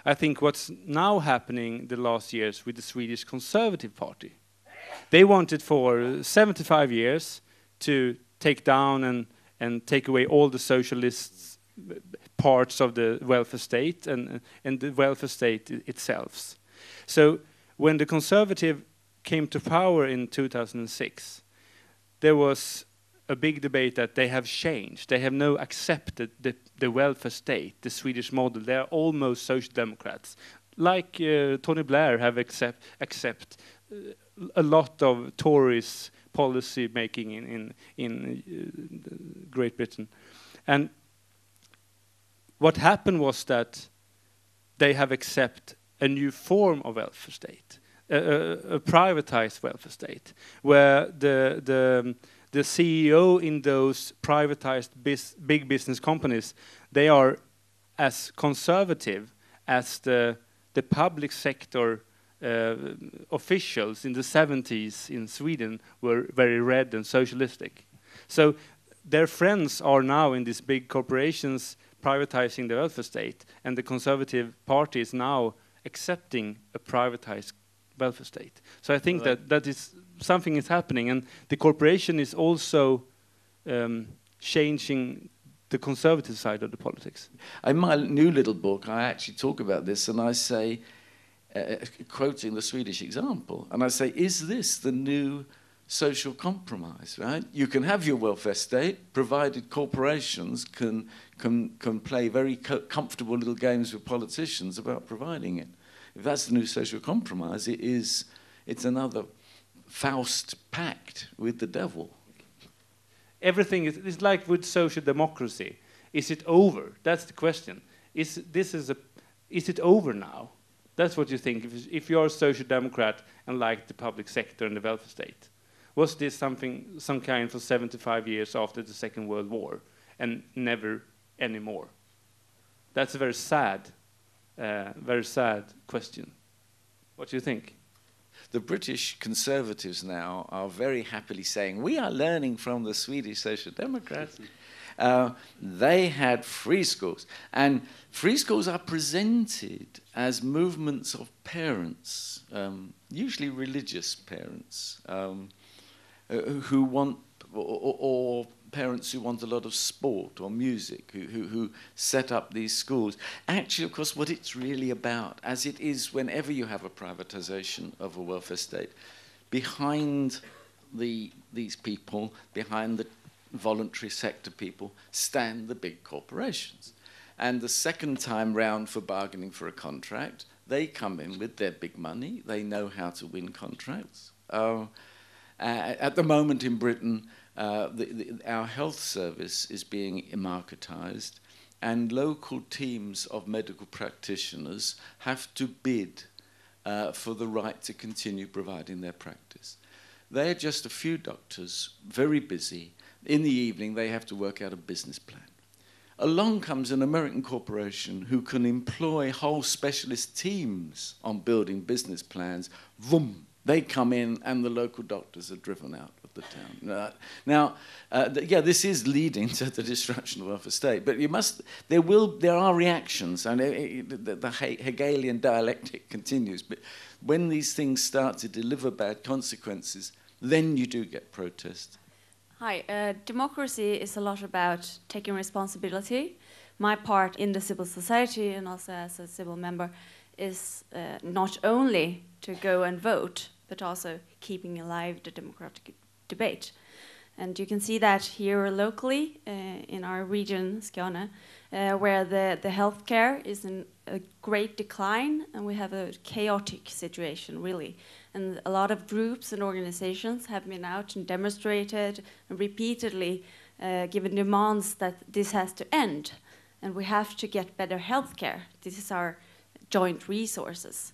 I think what's now happening the last years with the Swedish Conservative Party, they wanted for 75 years to take down and take away all the socialist parts of the welfare state and the welfare state itself. So when the Conservative came to power in 2006, there was a big debate that they have changed. They have now accepted the welfare state, the Swedish model. They are almost social democrats, like Tony Blair have accept a lot of Tories policy making in Great Britain. And what happened was that they have accepted a new form of welfare state, a privatized welfare state, where the CEO in those privatized big business companies, they are as conservative as the public sector officials in the 70s in Sweden were very red and socialistic. So their friends are now in these big corporations privatizing the welfare state, and the Conservative Party is now accepting a privatized welfare state. So I think that is something is happening, and the corporation is also changing the conservative side of the politics. In my new little book, I actually talk about this, and I say, quoting the Swedish example, and I say, is this the new social compromise, right? You can have your welfare state, provided corporations can play very comfortable little games with politicians about providing it. If that's the new social compromise, it's another Faust pact with the devil. Everything is like with social democracy. Is it over? That's the question. Is it over now? That's what you think. If you're a social democrat and like the public sector and the welfare state, was this some kind for 75 years after the Second World War and never anymore? That's a very sad question. What do you think? The British Conservatives now are very happily saying, we are learning from the Swedish Social Democrats. They had free schools. And free schools are presented as movements of parents, usually religious parents, who want, or parents who want a lot of sport or music, who set up these schools. Actually, of course, what it's really about, as it is whenever you have a privatization of a welfare state, behind these people, behind the voluntary sector people, stand the big corporations. And the second time round for bargaining for a contract, they come in with their big money. They know how to win contracts. At the moment in Britain, our health service is being marketized, and local teams of medical practitioners have to bid for the right to continue providing their practice. They are just a few doctors, very busy. In the evening, they have to work out a business plan. Along comes an American corporation who can employ whole specialist teams on building business plans. Vroom! They come in, and the local doctors are driven out of the town. Now, this is leading to the destruction of the welfare state. But there are reactions, and the Hegelian dialectic continues. But when these things start to deliver bad consequences, then you do get protest. Hi, democracy is a lot about taking responsibility. My part in the civil society, and also as a civil member, is not only to go and vote, but also keeping alive the democratic debate. And you can see that here locally in our region, Skåne, where the healthcare is in a great decline, and we have a chaotic situation, really. And a lot of groups and organizations have been out and demonstrated and repeatedly given demands that this has to end, and we have to get better healthcare. This is our joint resources.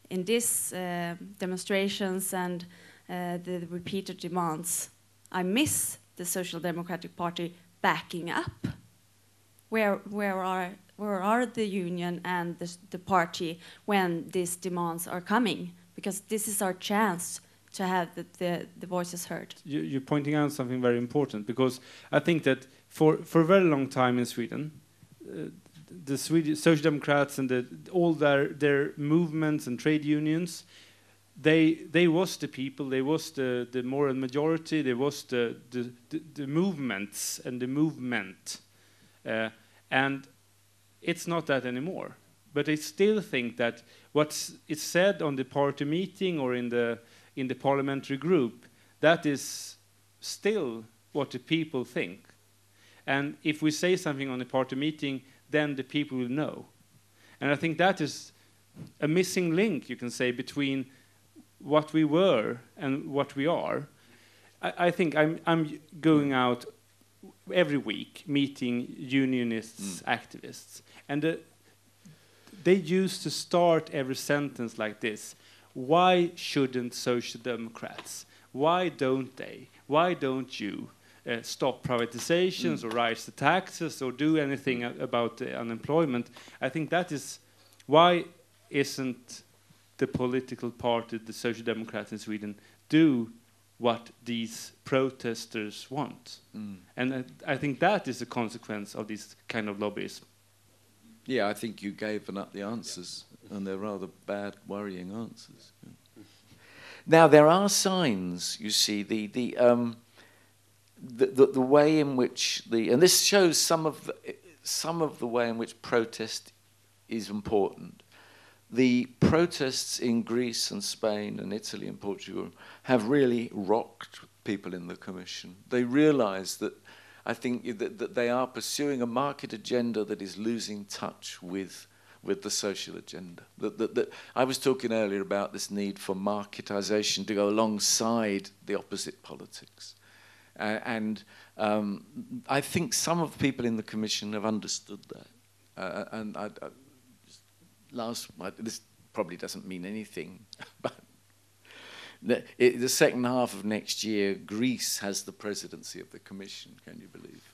In these demonstrations and the repeated demands, I miss the Social Democratic Party backing up. Where are the union and the party when these demands are coming? Because this is our chance to have the voices heard. You're pointing out something very important, because I think that for a very long time in Sweden, the Swedish Social Democrats and all their movements and trade unions, they was the people, they was the moral majority, they was the movements and the movement, and it's not that anymore. But I still think that what's said on the party meeting or in the parliamentary group, that is still what the people think. And if we say something on the party meeting, then the people will know. And I think that is a missing link, you can say, between what we were and what we are. I think I'm going out every week meeting unionists, activists, and they used to start every sentence like this: why shouldn't Social Democrats? Why don't they? Why don't you stop privatizations or raise the taxes or do anything about the unemployment? I think that is why isn't the political party, the Social Democrats in Sweden, do what these protesters want? And I think that is a consequence of this kind of lobbyism. Yeah, I think you gave up the answers, and they're rather bad, worrying answers. Now, there are signs, you see, the way in which and this shows some of the way in which protest is important. The protests in Greece and Spain and Italy and Portugal have really rocked people in the Commission. They realize that, I think, that they are pursuing a market agenda that is losing touch with the social agenda. That I was talking earlier about this need for marketization to go alongside the opposite politics. And I think some of the people in the Commission have understood that. This probably doesn't mean anything, but the second half of next year, Greece has the presidency of the Commission, can you believe?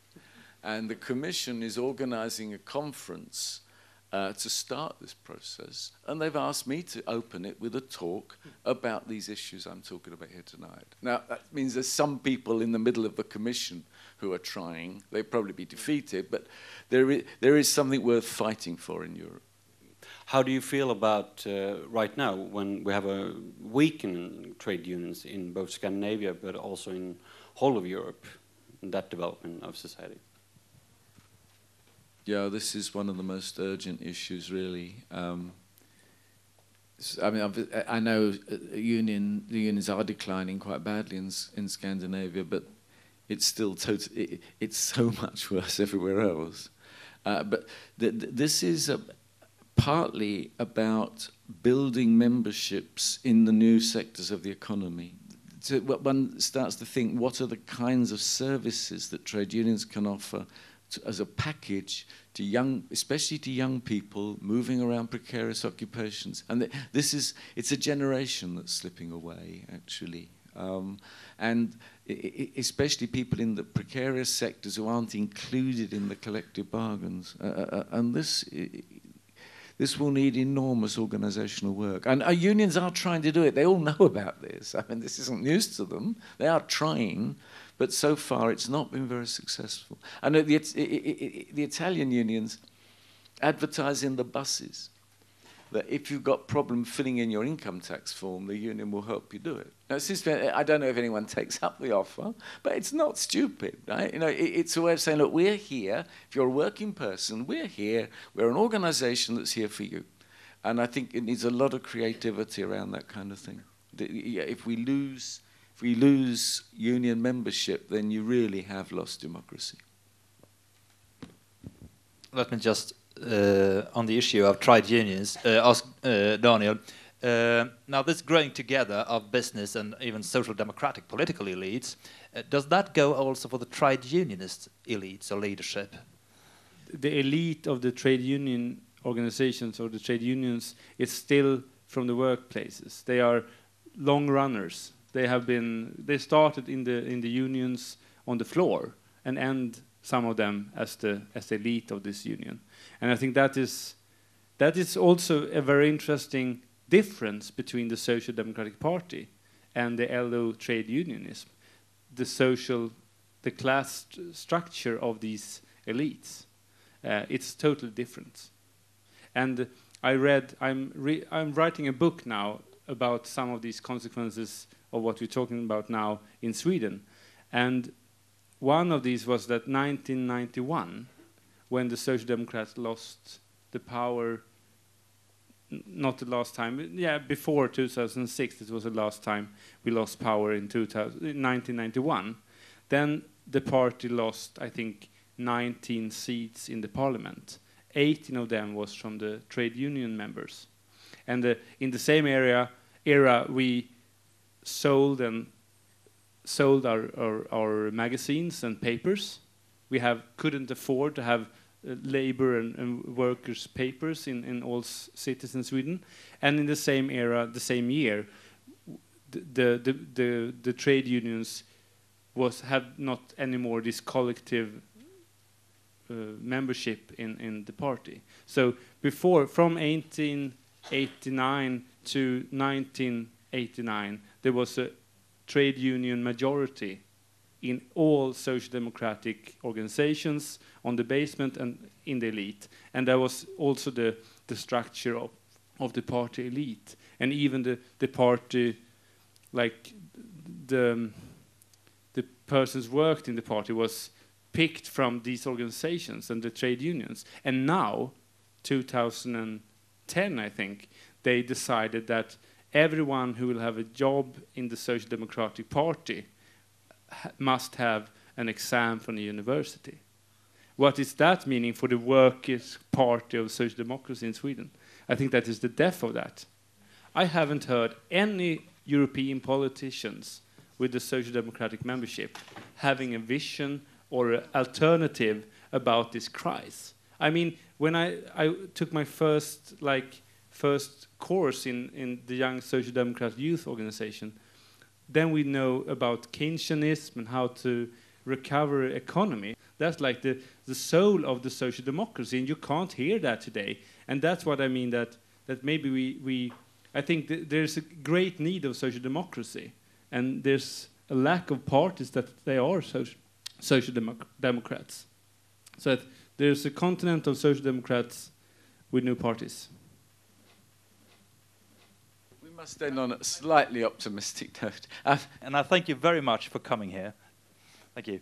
And the Commission is organizing a conference to start this process, and they've asked me to open it with a talk about these issues I'm talking about here tonight. Now, that means there's some people in the middle of the Commission who are trying. They'll probably be defeated, but there is something worth fighting for in Europe. How do you feel about right now, when we have a weakening trade unions in both Scandinavia but also in whole of Europe, in that development of society? Yeah, this is one of the most urgent issues, really. I mean, I know the unions are declining quite badly in Scandinavia, but it's still it's so much worse everywhere else. But this is partly about building memberships in the new sectors of the economy. So one starts to think, what are the kinds of services that trade unions can offer as a package to especially to young people moving around precarious occupations? And it's a generation that's slipping away, actually. And especially people in the precarious sectors who aren't included in the collective bargains. And this will need enormous organizational work. And our unions are trying to do it. They all know about this. I mean, this isn't news to them. They are trying, but so far it's not been very successful. And the Italian unions advertise in the buses that if you've got problem filling in your income tax form, the union will help you do it. Now, I don't know if anyone takes up the offer, but it's not stupid, right? You know, it's a way of saying, look, we're here. If you're a working person, we're here. We're an organization that's here for you. And I think it needs a lot of creativity around that kind of thing. If we lose union membership, then you really have lost democracy. Let me just, on the issue of trade unions, ask Daniel. Now, this growing together of business and even social democratic political elites, does that go also for the trade unionist elites or leadership? The elite of the trade union organizations or the trade unions is still from the workplaces. They are long runners. They started in the unions on the floor and end some of them as the elite of this union. And I think that is also a very interesting difference between the Social Democratic Party and the LO trade unionism. The class structure of these elites. It's totally different. And I'm writing a book now about some of these consequences of what we're talking about now in Sweden. And one of these was that 1991, when the Social Democrats lost the power, not the last time, yeah, before 2006, it was the last time we lost power in 1991. Then the party lost, I think, 19 seats in the parliament. 18 of them was from the trade union members. And in the same era, we sold our magazines and papers. We couldn't afford to have labor and workers' papers in all cities in Sweden. And in the same era, the same year, the trade unions had not anymore this collective membership in the party. So from 1889 to 1989, there was a trade union majority in all social democratic organizations, on the basement and in the elite. And that was also the structure of the party elite. And even the party, like the persons worked in the party was picked from these organizations and the trade unions. And now, 2010, I think, they decided that everyone who will have a job in the Social Democratic Party must have an exam from the university. What is that meaning for the Workers' Party of Social Democracy in Sweden? I think that is the death of that. I haven't heard any European politicians with the Social Democratic membership having a vision or an alternative about this crisis. I mean, when I took my first course in the Young Social Democrat Youth Organization, then we know about Keynesianism and how to recover economy. That's like the soul of the social democracy, and you can't hear that today. And that's what I mean, that maybe I think there's a great need of social democracy, and there's a lack of parties that they are social democrats. So there's a continent of social democrats with no parties. We must end on a slightly optimistic note. And I thank you very much for coming here. Thank you.